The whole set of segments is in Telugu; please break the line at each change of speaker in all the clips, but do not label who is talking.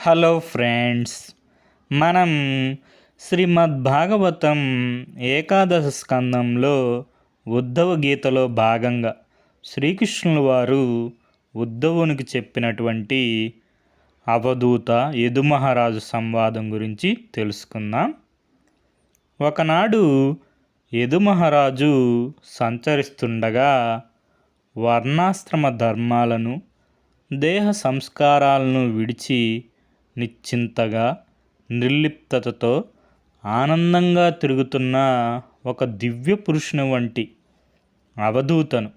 హలో ఫ్రెండ్స్, మనం శ్రీమద్భాగవతం ఏకాదశ స్కందంలో ఉద్ధవ గీతలో భాగంగా శ్రీకృష్ణుల వారు ఉద్ధవునికి చెప్పినటువంటి అవధూత యదుమహారాజు సంవాదం గురించి తెలుసుకుందాం. ఒకనాడు యదుమహారాజు సంచరిస్తుండగా వర్ణాశ్రమ ధర్మాలను దేహ సంస్కారాలను విడిచి నిశ్చింతగా నిర్లిప్తతతో ఆనందంగా తిరుగుతున్న ఒక దివ్య పురుషుని వంటి అవధూతను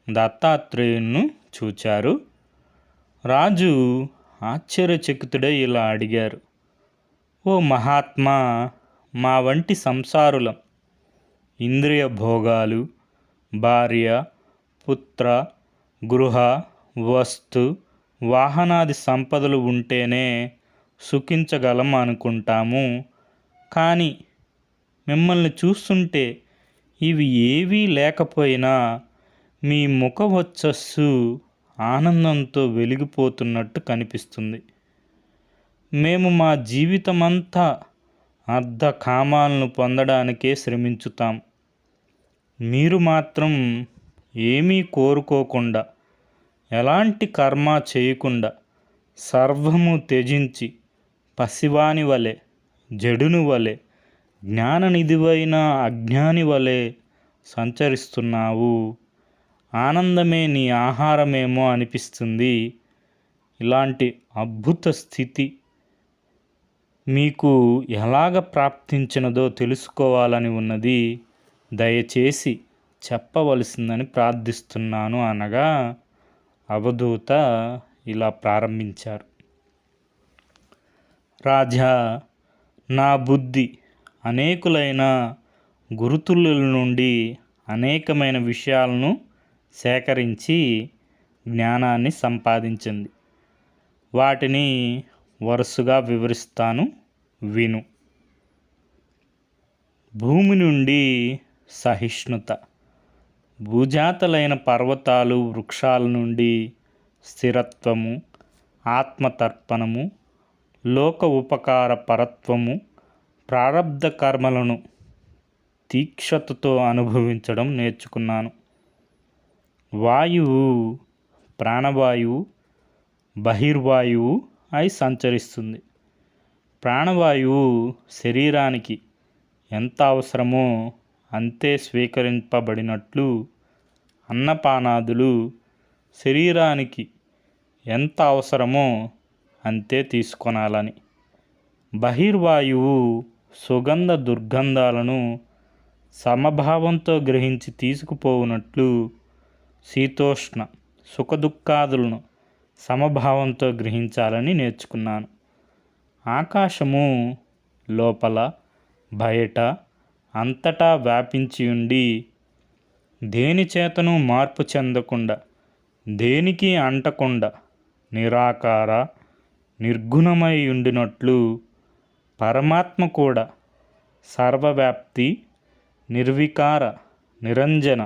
దత్తాత్రేయును చూచారు. రాజు ఆశ్చర్యచకితుడై ఇలా అడిగారు: ఓ మహాత్మా, మా వంటి సంసారులం ఇంద్రియ భోగాలు, భార్య, పుత్ర, గృహ, వస్తు, వాహనాది సంపదలు ఉంటేనే సుఖించగలం అనుకుంటాము. కానీ మిమ్మల్ని చూస్తుంటే ఇవి ఏవీ లేకపోయినా మీ ముఖ వచ్చస్సు ఆనందంతో వెలిగిపోతున్నట్టు కనిపిస్తుంది. మేము మా జీవితమంతా అర్ధ కామాలను పొందడానికే శ్రమించుతాం. మీరు మాత్రం ఏమీ కోరుకోకుండా, ఎలాంటి కర్మ చేయకుండా, సర్వము త్యజించి పసివాని వలె, జడుని వలె, జ్ఞాననిధివైన అజ్ఞాని వలె సంచరిస్తున్నావు. ఆనందమే నీ ఆహారమేమో అనిపిస్తుంది. ఇలాంటి అద్భుత స్థితి మీకు ఎలాగ ప్రాప్తించినదో తెలుసుకోవాలని ఉన్నది. దయచేసి చెప్పవలసిందని ప్రార్థిస్తున్నాను అనగా అవధూత ఇలా ప్రారంభించారు: రాజా, నా బుద్ధి అనేకులైన గురుతుల నుండి అనేకమైన విషయాలను సేకరించి జ్ఞానాన్ని సంపాదించింది. వాటిని వరుసగా వివరిస్తాను, విను. భూమి నుండి సహిష్ణుత, భూజాతలైన పర్వతాలు, వృక్షాల నుండి స్థిరత్వము, ఆత్మతర్పణము, లోక ఉపకార పరత్వము, ప్రారబ్ధ కర్మలను తీక్షతతో అనుభవించడం నేర్చుకున్నాను. వాయువు ప్రాణవాయువు, బహిర్వాయువు అయి సంచరిస్తుంది. ప్రాణవాయువు శరీరానికి ఎంత అవసరమో అంతే స్వీకరింపబడినట్లు అన్నపానాదులు శరీరానికి ఎంత అవసరమో అంతే తీసుకొనాలని. బహిర్వాయువు సుగంధ దుర్గంధాలను సమభావంతో గ్రహించి తీసుకుపోవునట్లు శీతోష్ణ సుఖదుఖాదులను సమభావంతో గ్రహించాలని నేర్చుకున్నాను. ఆకాశము లోపల బయట అంతటా వ్యాపించి ఉండి దేని చేతను మార్పు చెందకుండా, దేనికి అంటకుండా నిరాకార నిర్గుణమై ఉండినట్లు పరమాత్మ కూడా సర్వవ్యాప్తి, నిర్వికార, నిరంజన,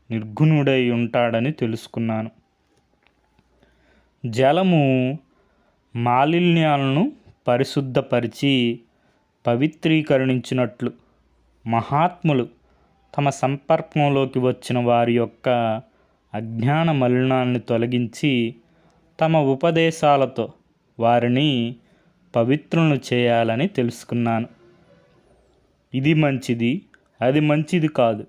నిర్గుణుడై ఉంటాడని తెలుసుకున్నాను. జలము మాలిన్యాలను పరిశుద్ధపరిచి పవిత్రీకరించినట్లు మహాత్ములు తమ సంపర్కంలోకి వచ్చిన వారి యొక్క అజ్ఞాన మలినాన్ని తొలగించి తమ ఉపదేశాలతో వారిని పవిత్రులను చేయాలని తెలుసుకున్నాను. ఇది మంచిది, అది మంచిది కాదు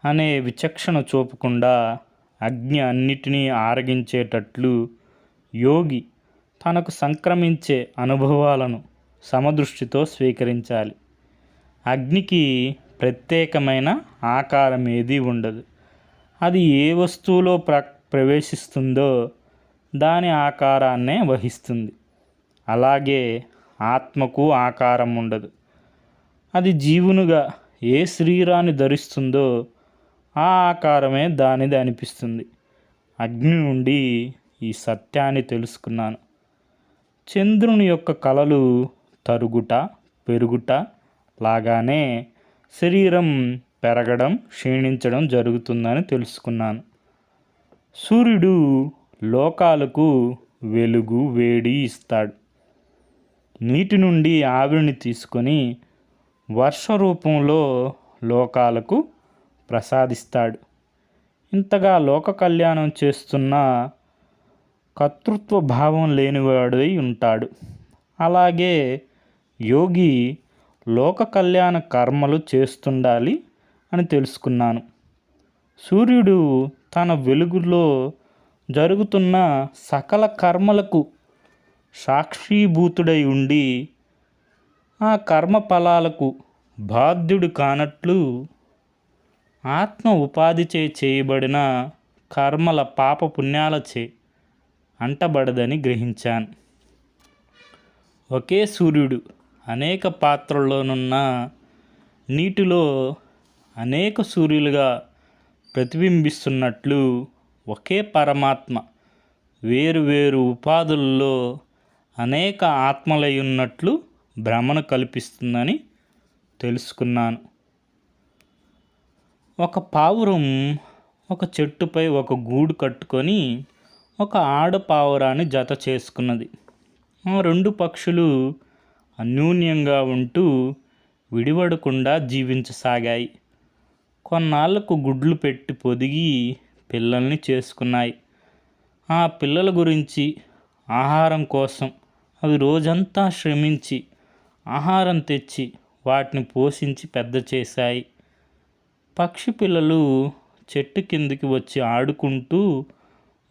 అనే విచక్షణ చూపకుండా అగ్ని అన్నిటినీ ఆరగించేటట్లు యోగి తనకు సంక్రమించే అనుభవాలను సమదృష్టితో స్వీకరించాలి. అగ్నికి ప్రత్యేకమైన ఆకారం ఏదీ ఉండదు. అది ఏ వస్తువులో ప్రవేశిస్తుందో దాని ఆకారాన్నే వహిస్తుంది. అలాగే ఆత్మకు ఆకారం ఉండదు. అది జీవునిగా ఏ శరీరాన్ని ధరిస్తుందో ఆ ఆకారమే దానిది అనిపిస్తుంది. అగ్ని నుండి ఈ సత్యాన్ని తెలుసుకున్నాను. చంద్రుని యొక్క కళలు తరుగుట, పెరుగుట లాగానే శరీరం పెరగడం, క్షీణించడం జరుగుతుందని తెలుసుకున్నాను. సూర్యుడు లోకాలకు వెలుగు, వేడి ఇస్తాడు. నీటి నుండి ఆవిరిని తీసుకొని వర్ష రూపంలో లోకాలకు ప్రసాదిస్తాడు. ఇంతగా లోక కళ్యాణం చేస్తున్న కర్తృత్వ భావం లేనివాడై ఉంటాడు. అలాగే యోగి లోక కళ్యాణ కర్మలు చేస్తుండాలి అని తెలుసుకున్నాను. సూర్యుడు తన వెలుగులో జరుగుతున్న సకల కర్మలకు సాక్షీభూతుడై ఉండి ఆ కర్మ ఫలాలకు బాధ్యుడు కానట్లు ఆత్మ ఉపాధిచే చేయబడిన కర్మల పాప పుణ్యాలచే అంటబడదని గ్రహించాను. ఒకే సూర్యుడు అనేక పాత్రల్లోనున్న నీటిలో అనేక సూర్యులుగా ప్రతిబింబిస్తున్నట్లు ఒకే పరమాత్మ వేరు వేరు ఉపాధుల్లో అనేక ఆత్మలై ఉన్నట్లు భ్రమను కల్పిస్తుందని తెలుసుకున్నాను. ఒక పావురం ఒక చెట్టుపై ఒక గూడు కట్టుకొని ఒక ఆడ పావురాన్ని జత చేసుకున్నది. ఆ రెండు పక్షులు అన్యోన్యంగా ఉంటూ విడివడకుండా జీవించసాగాయి. కొన్నాళ్లకు గుడ్లు పెట్టి పొదిగి పిల్లల్ని చేసుకున్నాయి. ఆ పిల్లల గురించి ఆహారం కోసం అవి రోజంతా శ్రమించి ఆహారం తెచ్చి వాటిని పోషించి పెద్ద చేశాయి. పక్షి పిల్లలు చెట్టు కిందికి వచ్చి ఆడుకుంటూ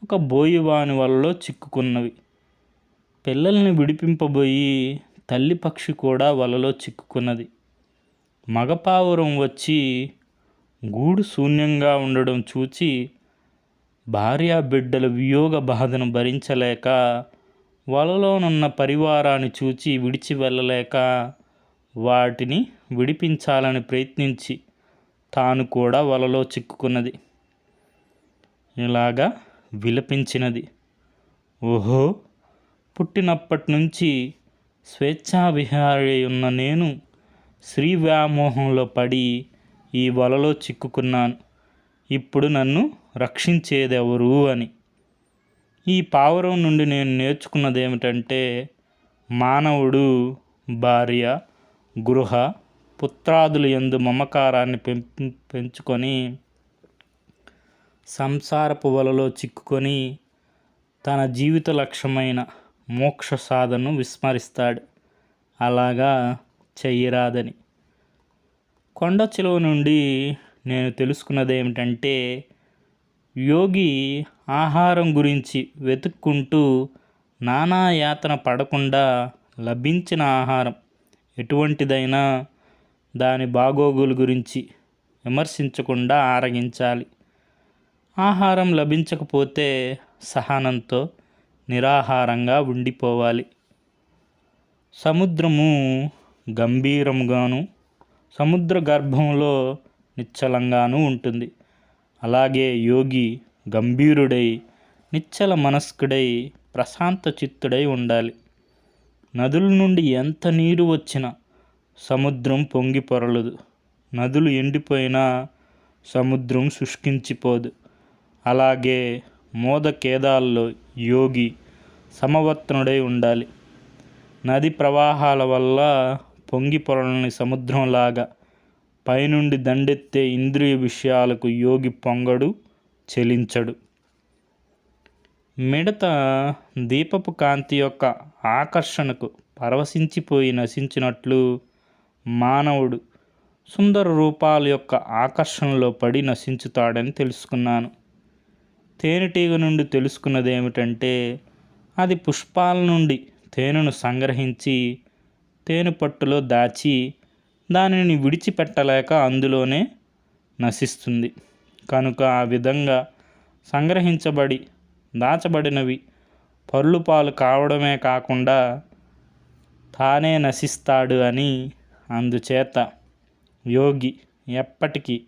ఒక బోయివాని వలలో చిక్కుకున్నవి. పిల్లల్ని విడిపింపబోయి తల్లి పక్షి కూడా వలలో చిక్కుకున్నది. మగపావురం వచ్చి గూడు శూన్యంగా ఉండడం చూచి భార్యా బిడ్డల వియోగ బాధను భరించలేక వలలోనున్న పరివారాన్ని చూచి విడిచి వెళ్ళలేక వాటిని విడిపించాలని ప్రయత్నించి తాను కూడా వలలో చిక్కుకున్నది. ఇలాగా విలపించినది. ఓహో, పుట్టినప్పటి నుంచి స్వేచ్ఛావిహారి ఉన్న నేను స్త్రీ వ్యామోహంలో పడి ఈ వలలో చిక్కుకున్నాను. ఇప్పుడు నన్ను రక్షించేదెవరు అని. ఈ పావురం నుండి నేను నేర్చుకున్నది ఏమిటంటే, మానవుడు భార్య, గృహ, పుత్రాదుల యందు మమకారాన్ని పెంచుకొని సంసారపు వలలో చిక్కుకొని తన జీవిత లక్ష్యమైన మోక్ష సాధనను విస్మరిస్తాడు. అలాగా చెయ్యరాదని. కొండ చిలువ నుండి నేను తెలుసుకున్నది ఏమిటంటే, యోగి ఆహారం గురించి వెతుక్కుంటూ నానా యాతన పడకుండా లభించిన ఆహారం ఎటువంటిదైనా దాని బాగోగుల గురించి విమర్శించకుండా ఆరగించాలి. ఆహారం లభించకపోతే సహనంతో నిరాహారంగా ఉండిపోవాలి. సముద్రము గంభీరంగాను సముద్ర గర్భంలో నిశ్చలంగాను ఉంటుంది. అలాగే యోగి గంభీరుడై నిశ్చల మనస్కుడై ప్రశాంత చిత్తుడై ఉండాలి. నదుల నుండి ఎంత నీరు వచ్చినా సముద్రం పొంగి పొరలదు. నదులు ఎండిపోయినా సముద్రం శుష్కించిపోదు. అలాగే మోదకేదాల్లో యోగి సమవర్తనుడై ఉండాలి. నది ప్రవాహాల వల్ల పొంగి పొరలని సముద్రంలాగా పైనుండి దండెత్తే ఇంద్రియ విషయాలకు యోగి పొంగడు, చెలించడు. మిడత దీపపు కాంతి యొక్క ఆకర్షణకు పరవశించిపోయి నశించినట్లు మానవుడు సుందర రూపాల యొక్క ఆకర్షణలో పడి నశించుతాడని తెలుసుకున్నాను. తేనెటీగ నుండి తెలుసుకున్నది ఏమిటంటే, అది పుష్పాల నుండి తేనెను సంగ్రహించి తేనె పట్టులో దాచి దానిని విడిచిపెట్టలేక అందులోనే నశిస్తుంది. కనుక ఆ విధంగా సంగ్రహించబడి దాచబడినవి పర్లుపాలు కావడమే కాకుండా తానే నశిస్తాడు అని. అందుచేత యోగి ఎప్పటికీ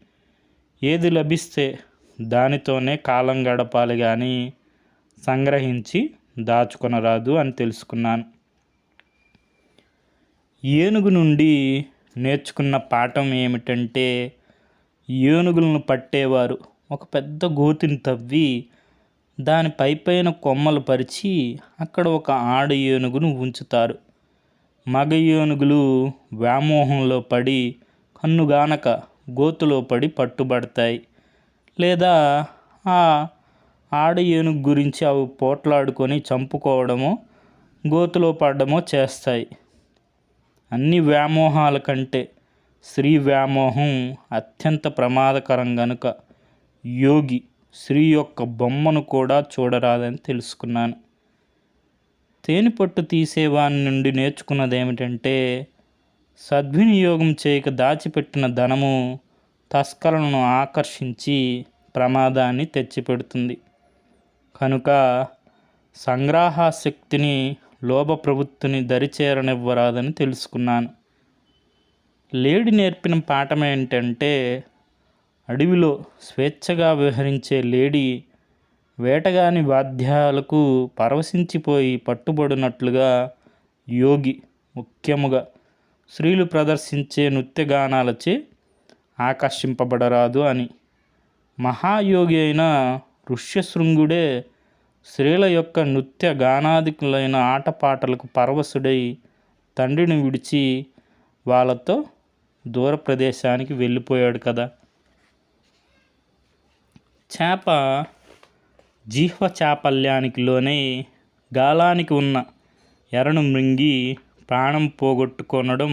ఏది లభిస్తే దానితోనే కాలం గడపాలి కానీ సంగ్రహించి దాచుకొనరాదు అని తెలుసుకున్నాను. ఏనుగు నుండి నేర్చుకున్న పాఠం ఏమిటంటే, ఏనుగులను పట్టేవారు ఒక పెద్ద గోతిని తవ్వి దాని పైపైన కొమ్మలు పరిచి అక్కడ ఒక ఆడ ఏనుగును ఉంచుతారు. మగ ఏనుగులు వ్యామోహంలో పడి కన్నుగానక గోతులో పడి పట్టుబడతాయి, లేదా ఆ ఆడ ఏనుగు గురించి అవి పోట్లాడుకొని చంపుకోవడమో గోతులో పడడమో చేస్తాయి. అన్ని వ్యామోహాల కంటే స్త్రీ వ్యామోహం అత్యంత ప్రమాదకరం గనుక యోగి స్త్రీ యొక్క బొమ్మను కూడా చూడరాదని తెలుసుకున్నాను. తేనెపట్టు తీసేవాని నుండి నేర్చుకున్నది ఏమిటంటే, సద్వినియోగం చేయక దాచిపెట్టిన ధనము తస్కరులను ఆకర్షించి ప్రమాదాన్ని తెచ్చిపెడుతుంది. కనుక సంగ్రహాశక్తిని లోభ ప్రవృత్తిని దరిచేరనివ్వరాదని తెలుసుకున్నాను. లేడి నేర్పిన పాఠం ఏంటంటే, అడవిలో స్వేచ్ఛగా విహరించే లేడీ వేటగాని వాద్యాలకు పరవశించిపోయి పట్టుబడినట్లుగా యోగి ముఖ్యముగా స్త్రీలు ప్రదర్శించే నృత్యగానాలచే ఆకర్షింపబడరాదు అని. మహాయోగి అయిన ఋష్యశృంగుడే స్త్రీల యొక్క నృత్య గానాదికులైన ఆటపాటలకు పరవశుడై తండ్రిని విడిచి వాళ్ళతో దూర ప్రదేశానికి వెళ్ళిపోయాడు కదా. చేప జిహ్వ చాపల్యానికి లోనై గాలానికి ఉన్న ఎరను మృంగి ప్రాణం పోగొట్టుకొనడం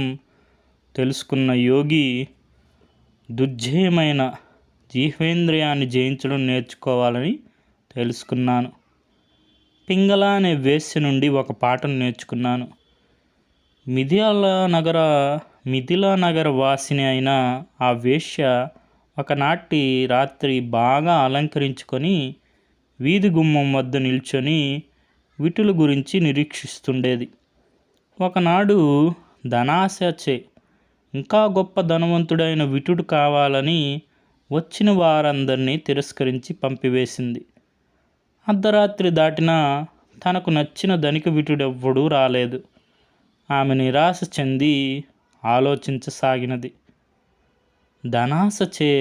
తెలుసుకున్న యోగి దుర్జయమైన జిహ్వేంద్రియాన్ని జయించడం నేర్చుకోవాలని తెలుసుకున్నాను. పింగళ అనే వేశ్య నుండి ఒక పాఠం నేర్చుకున్నాను. మిథిలా నగర వాసిని అయిన ఆ వేశ్య ఒకనాటి రాత్రి బాగా అలంకరించుకొని వీధి గుమ్మం వద్ద నిల్చొని విటుల గురించి నిరీక్షిస్తుండేది. ఒకనాడు ధనాశచే ఇంకా గొప్ప ధనవంతుడైన విటుడు కావాలని వచ్చిన వారందరినీ తిరస్కరించి పంపివేసింది. అర్ధరాత్రి దాటినా తనకు నచ్చిన ధనిక విటుడెవ్వడూ రాలేదు. ఆమె నిరాశ చెంది ఆలోచించసాగినది. ధనాశచే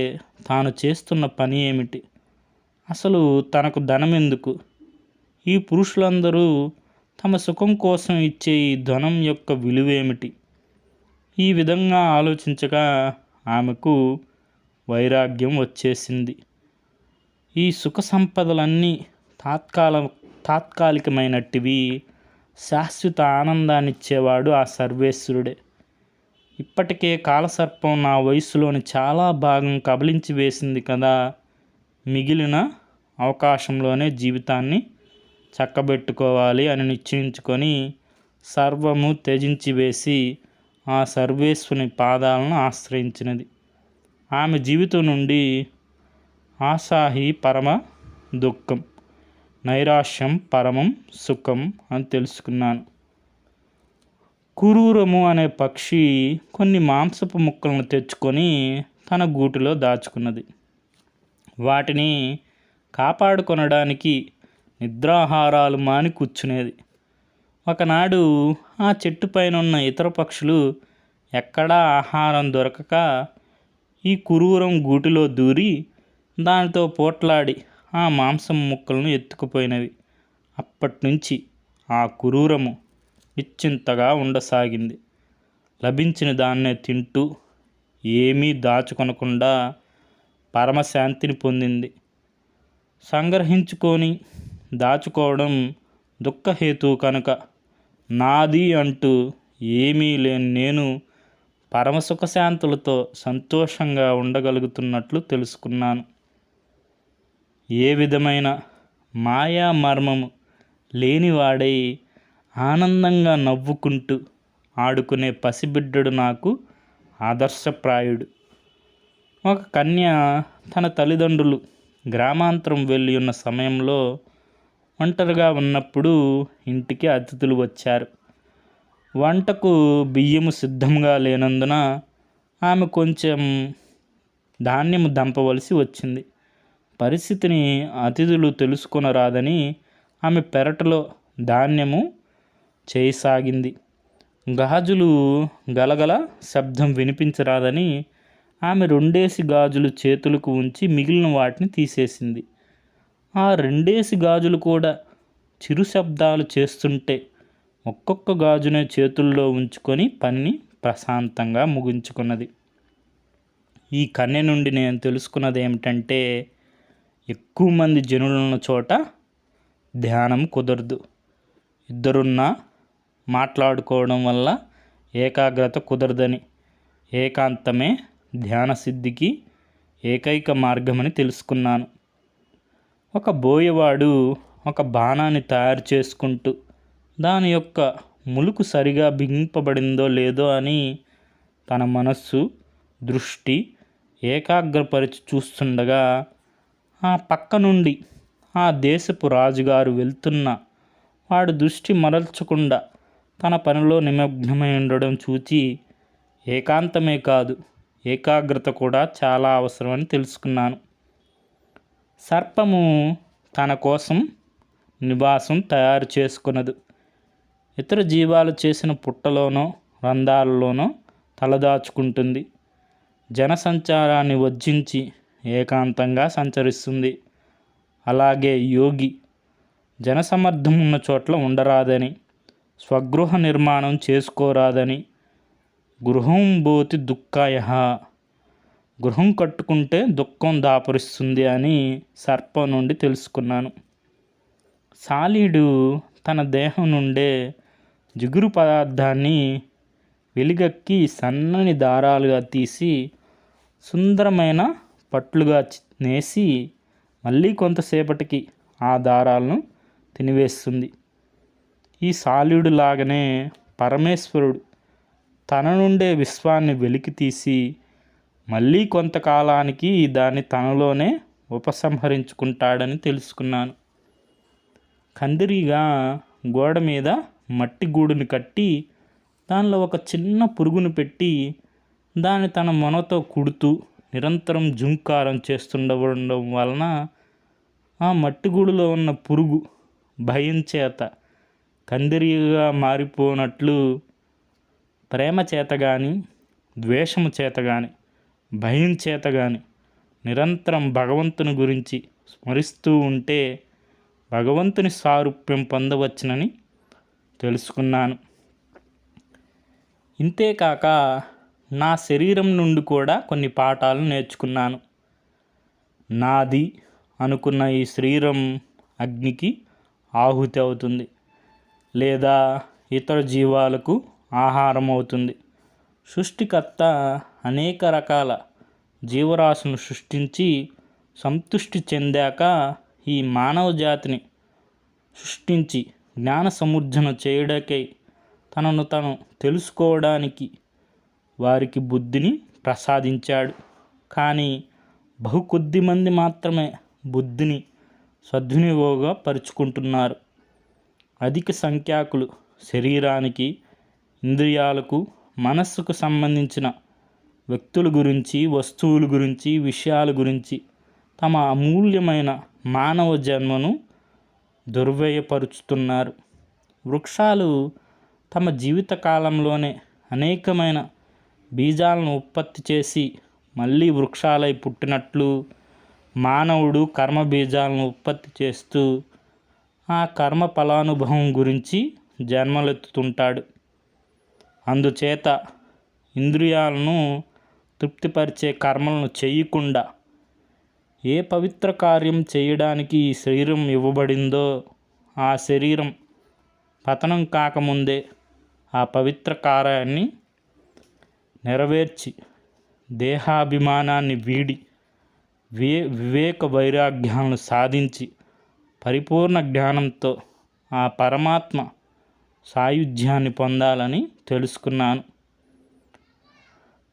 తాను చేస్తున్న పని ఏమిటి? అసలు తనకు ధనమెందుకు? ఈ పురుషులందరూ తమ సుఖం కోసం ఇచ్చే ఈ ధనం యొక్క విలువేమిటి? ఈ విధంగా ఆలోచించగా ఆమెకు వైరాగ్యం వచ్చేసింది. ఈ సుఖ సంపదలన్నీ తాత్కాలికమైనటివి, శాశ్వత ఆనందాన్నిచ్చేవాడు ఆ సర్వేశ్వరుడే. ఇప్పటికే కాలసర్పం నా వయస్సులోని చాలా భాగం కబళించి వేసింది కదా. మిగిలిన అవకాశంలోనే జీవితాన్ని చక్కబెట్టుకోవాలి అని నిశ్చయించుకొని సర్వము త్యజించి వేసి ఆ సర్వేశ్వరుని పాదాలను ఆశ్రయించినది. ఆమె జీవితం నుండి ఆశాహి పరమ దుఃఖం, నైరాశ్యం పరమం సుఖం అని తెలుసుకున్నాను. కురూరము అనే పక్షి కొన్ని మాంసపు ముక్కలను తెచ్చుకొని తన గూటిలో దాచుకున్నది. వాటిని కాపాడుకొనడానికి నిద్రాహారాలు మాని కూర్చునేది. ఒకనాడు ఆ చెట్టు పైన ఉన్న ఇతర పక్షులు ఎక్కడా ఆహారం దొరకక ఈ కురూరం గూటిలో దూరి దానితో పోట్లాడి ఆ మాంసం ముక్కలను ఎత్తుకుపోయినవి. అప్పటినుంచి ఆ కురూరము నిశ్చింతగా ఉండసాగింది. లభించిన దాన్నే తింటూ ఏమీ దాచుకొనకుండా పరమశాంతిని పొందింది. సంగ్రహించుకొని దాచుకోవడం దుఃఖహేతువు కనుక నాది అంటూ ఏమీ లేని నేను పరమసుఖశాంతులతో సంతోషంగా ఉండగలుగుతున్నట్లు తెలుసుకున్నాను. ఏ విధమైన మాయా మర్మము లేనివాడై ఆనందంగా నవ్వుకుంటూ ఆడుకునే పసిబిడ్డడు నాకు ఆదర్శప్రాయుడు. ఒక కన్య తన తల్లిదండ్రులు గ్రామాంతరం వెళ్ళి ఉన్న సమయంలో ఒంటరిగా ఉన్నప్పుడు ఇంటికి అతిథులు వచ్చారు. వంటకు బియ్యము సిద్ధంగా లేనందున ఆమె కొంచెం ధాన్యము దంపవలసి వచ్చింది. పరిస్థితిని అతిథులు తెలుసుకొనరాదని ఆమె పెరట్లో ధాన్యము చేయసాగింది. గాజులు గలగల శబ్దం వినిపించరాదని ఆమె 2 గాజులు చేతులకు ఉంచి మిగిలిన వాటిని తీసేసింది. ఆ 2 గాజులు కూడా చిరు శబ్దాలు చేస్తుంటే ఒక్కొక్క గాజునే చేతుల్లో ఉంచుకొని పనిని ప్రశాంతంగా ముగించుకున్నది. ఈ కన్య నుండి నేను తెలుసుకున్నది ఏమిటంటే, ఎక్కువ మంది జనులున్న చోట ధ్యానం కుదరదు. ఇద్దరున్నా మాట్లాడుకోవడం వల్ల ఏకాగ్రత కుదరదని, ఏకాంతమే ధ్యాన సిద్ధికి ఏకైక మార్గమని తెలుసుకున్నాను. ఒక బోయవాడు ఒక బాణాన్ని తయారు చేసుకుంటూ దాని యొక్క ములుకు సరిగా బిగింపబడిందో లేదో అని తన మనస్సు దృష్టి ఏకాగ్రపరిచి చూస్తుండగా, ఆ పక్క నుండి ఆ దేశపు రాజుగారు వెళ్తున్న వాడు దృష్టి మరల్చకుండా తన పనిలో నిమగ్నమై ఉండడం చూచి, ఏకాంతమే కాదు ఏకాగ్రత కూడా చాలా అవసరమని తెలుసుకున్నాను. సర్పము తన కోసం నివాసం తయారు చేసుకున్నది. ఇతర జీవాలు చేసిన పుట్టలోనో రంధ్రాలలోనో తలదాచుకుంటుంది. జనసంచారాన్ని వర్జించి ఏకాంతంగా సంచరిస్తుంది. అలాగే యోగి జనసమర్థం ఉన్న చోట్ల ఉండరాదని, స్వగృహ నిర్మాణం చేసుకోరాదని, గృహం భోతి దుఃఖాయ, గృహం కట్టుకుంటే దుఃఖం దాపురిస్తుంది అని సర్పం నుండి తెలుసుకున్నాను. సాలీడు తన దేహం నుండే జిగురు పదార్థాన్ని వెలిగక్కి సన్నని దారాలుగా తీసి సుందరమైన పట్లుగా నేసి మళ్ళీ కొంతసేపటికి ఆ దారాలను తినివేస్తుంది. ఈ సాలీడు లాగానే పరమేశ్వరుడు తన నుండే విశ్వాన్ని వెలికి తీసి మళ్ళీ కొంతకాలానికి దాన్ని తనలోనే ఉపసంహరించుకుంటాడని తెలుసుకున్నాను. కందిరీగా గోడ మీద మట్టి గూడుని కట్టి దానిలో ఒక చిన్న పురుగును పెట్టి దాన్ని తన మొనతో కుడుతూ నిరంతరం జుంకారం చేస్తుండడం వలన ఆ మట్టి గూడులో ఉన్న పురుగు భయం చేత కందిరీగా మారిపోనట్లు ప్రేమ చేత కానీ, ద్వేషము చేత కానీ, భయం చేత కానీ నిరంతరం భగవంతుని గురించి స్మరిస్తూ ఉంటే భగవంతుని సారూప్యం పొందవచ్చునని తెలుసుకున్నాను. ఇంతేకాక నా శరీరం నుండి కూడా కొన్ని పాఠాలు నేర్చుకున్నాను. నాది అనుకున్న ఈ శరీరం అగ్నికి ఆహుతి అవుతుంది, లేదా ఇతర జీవాలకు ఆహారం అవుతుంది. సృష్టికర్త అనేక రకాల జీవరాశులను సృష్టించి సంతృష్టి చెందాక ఈ మానవ జాతిని సృష్టించి జ్ఞాన సముర్జన చేయడానికై తనను తను తెలుసుకోవడానికి వారికి బుద్ధిని ప్రసాదించాడు. కానీ బహు కొద్ది మంది మాత్రమే బుద్ధిని సద్వినియోగపరుచుకుంటున్నారు. అధిక సంఖ్యాకులు శరీరానికి, ఇంద్రియాలకు, మనస్సుకు సంబంధించిన వ్యక్తుల గురించి, వస్తువుల గురించి, విషయాల గురించి తమ అమూల్యమైన మానవ జన్మను దుర్వ్యయపరుచుతున్నారు. వృక్షాలు తమ జీవిత కాలంలోనే అనేకమైన బీజాలను ఉత్పత్తి చేసి మళ్ళీ వృక్షాలై పుట్టినట్లు మానవుడు కర్మ బీజాలను ఉత్పత్తి చేస్తూ ఆ కర్మ ఫలానుభవం గురించి జన్మలెత్తుతుంటాడు. అందుచేత ఇంద్రియాలను తృప్తిపరిచే కర్మలను చేయకుండా ఏ పవిత్ర కార్యం చేయడానికి ఈ శరీరం ఇవ్వబడిందో ఆ శరీరం పతనం కాకముందే ఆ పవిత్ర కార్యాన్ని నెరవేర్చి దేహాభిమానాన్ని వీడి వివేక వైరాగ్యాలను సాధించి పరిపూర్ణ జ్ఞానంతో ఆ పరమాత్మ సాయుధ్యాన్ని పొందాలని తెలుసుకున్నాను.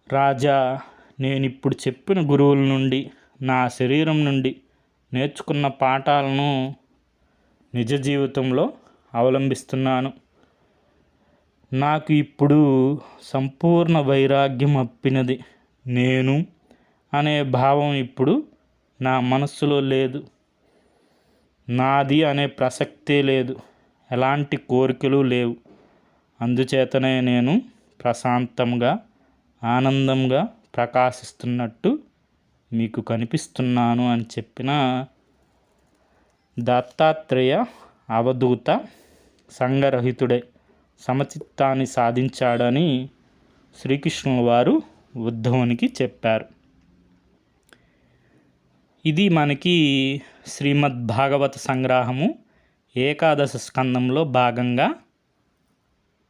రాజా, నేనిప్పుడు చెప్పిన గురువుల నుండి, నా శరీరం నుండి నేర్చుకున్న పాఠాలను నిజ జీవితంలో అవలంబిస్తున్నాను. నాకు ఇప్పుడు సంపూర్ణ వైరాగ్యం అప్పినది. నేను అనే భావం ఇప్పుడు నా మనస్సులో లేదు. నాది అనే ప్రసక్తే లేదు. ఎలాంటి కోరికలు లేవు. అందుచేతనే నేను ప్రశాంతంగా, ఆనందంగా ప్రకాశిస్తున్నట్టు మీకు కనిపిస్తున్నాను అని చెప్పిన దత్తాత్రేయ అవధూత సంఘరహితుడే సమచిత్తాన్ని సాధించాడని శ్రీకృష్ణుల వారు ఉద్ధవునికి చెప్పారు. ఇది మనకి శ్రీమద్ భాగవత సంగ్రహము ఏకాదశ స్కందంలో భాగంగా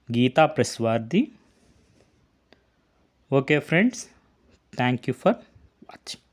గీతా ప్రెస్ వారిది. Okay friends, thank you for watching.